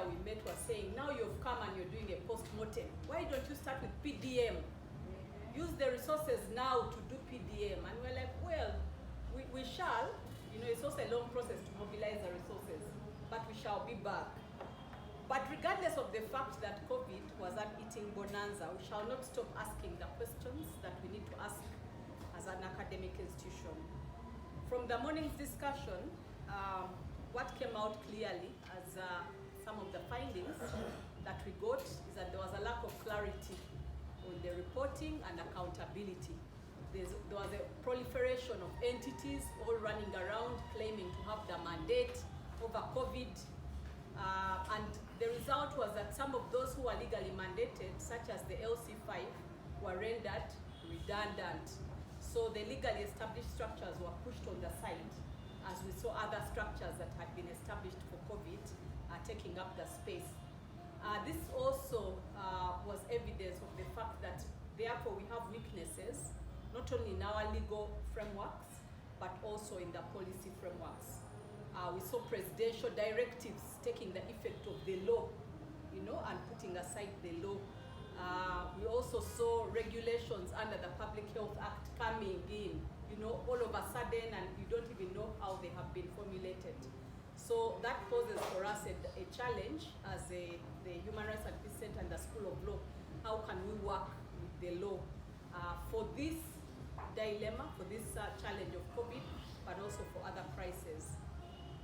where we met was saying, now you've come and you're doing a post-mortem. Why don't you start with PDM? Use the resources now to do PDM. And we're like, well, we shall. It's also a long process to mobilize the resources, but we shall be back. But regardless of the fact that COVID was an eating bonanza, we shall not stop asking the questions that we need to ask as an academic institution. From the morning's discussion, what came out clearly as some of the findings that we got is that there was a lack of clarity on the reporting and accountability. There was a proliferation of entities all running around claiming to have the mandate over COVID. And the result was that some of those who were legally mandated, such as the LC5, were rendered redundant. So the legally established structures were pushed on the side, as we saw other structures that had been established for COVID taking up the space. This also was evidence of the fact that therefore we have weaknesses, not only in our legal frameworks, but also in the policy frameworks. We saw presidential directives taking the effect of the law, and putting aside the law. We also saw regulations under the Public Health Act coming in, all of a sudden, and you don't even know how they have been formulated. So that poses for us a challenge as the Human Rights and Peace Center and the School of Law. How can we work with the law for this dilemma, for this challenge of COVID, but also for other crises?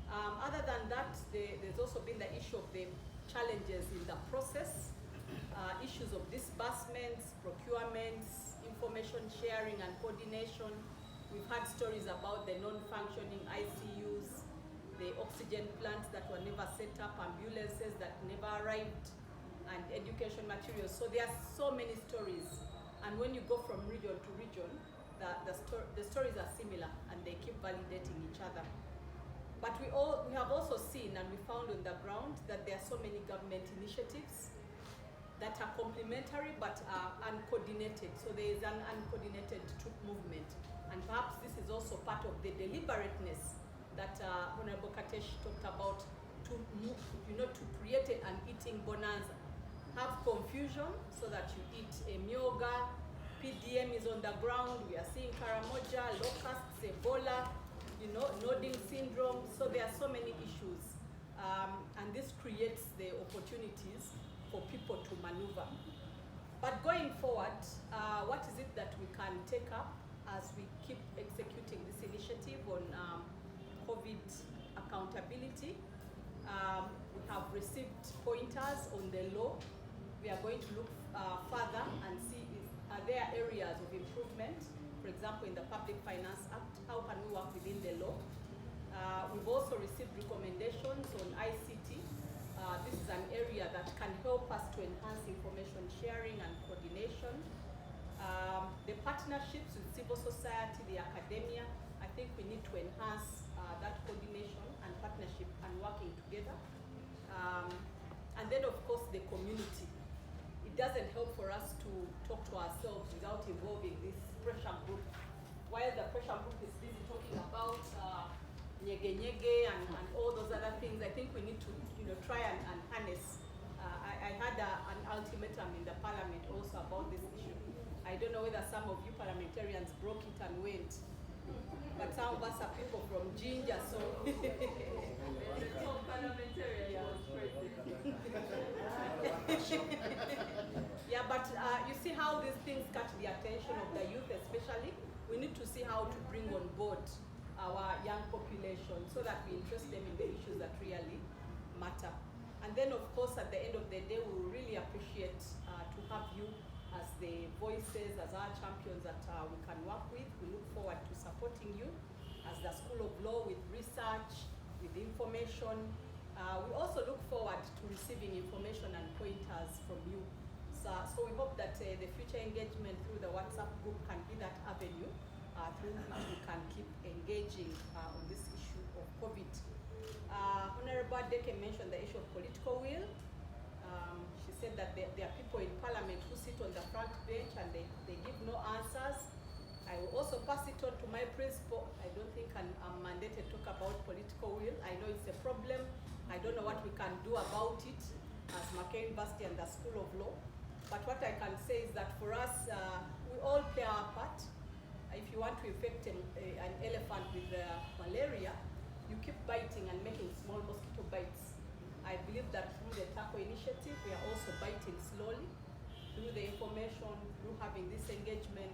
Other than that, there's also been the issue of the challenges in the process, issues of disbursements, procurements, information sharing and coordination. We've had stories about the non-functioning ICUs, the oxygen plants that were never set up, ambulances that never arrived, and education materials. So there are so many stories. And when you go from region to region, the stories are similar and they keep validating each other. But we have also seen and we found on the ground that there are so many government initiatives that are complementary but are uncoordinated. So there is an uncoordinated troop movement. And perhaps this is also part of the deliberateness that Honorable Katesh talked about to create an eating bonanza. Have confusion so that you eat a myoga, PDM is on the ground, we are seeing Karamoja, locusts, Ebola, nodding syndrome. So there are so many issues. And this creates the opportunities for people to maneuver. But going forward, what is it that we can take up as we keep executing this initiative on COVID accountability? We have received pointers on the law. We are going to look further and see are there areas of improvement. For example, in the Public Finance Act, how can we work within the law? We've also received recommendations on ICT. This is an area that can help us to enhance information sharing and coordination. The partnerships with civil society, the academia, I think we need to enhance that coordination and partnership and working together. And then, of course, the community. It doesn't help for us to talk to ourselves without involving this pressure group. While the pressure group is busy talking about nyege and all those other things, I think we need to try and harness. I had an ultimatum in the parliament also about this issue. I don't know whether some of you parliamentarians broke it and went, but some of us are people from Ginger, so the top parliamentarian was Yeah, but you see how these things catch the attention of the youth especially. We need to see how to bring on board our young population so that we interest them in the issues that really matter. And then, of course, at the end of the day, we will really appreciate to have you as the voices, as our champions that we can work with. We look forward to supporting you as the School of Law with research, with information. We also look forward to receiving information and pointers from you. So we hope that the future engagement through the WhatsApp group can be that avenue through which we can keep engaging on this issue of COVID. Honorable Deke mentioned the issue of political will. She said that there are people in Parliament who sit on the front bench and they give no answers. I will also pass it on to my principal. I don't think I'm mandated to talk about political will. I know it's a problem I don't know what we can do about it as Makerere University and the School of Law. But what I can say is that for us, we all play our part. If you want to infect an elephant with malaria, you keep biting and making small mosquito bites. I believe that through the Taco initiative, we are also biting slowly through the information, through having this engagement.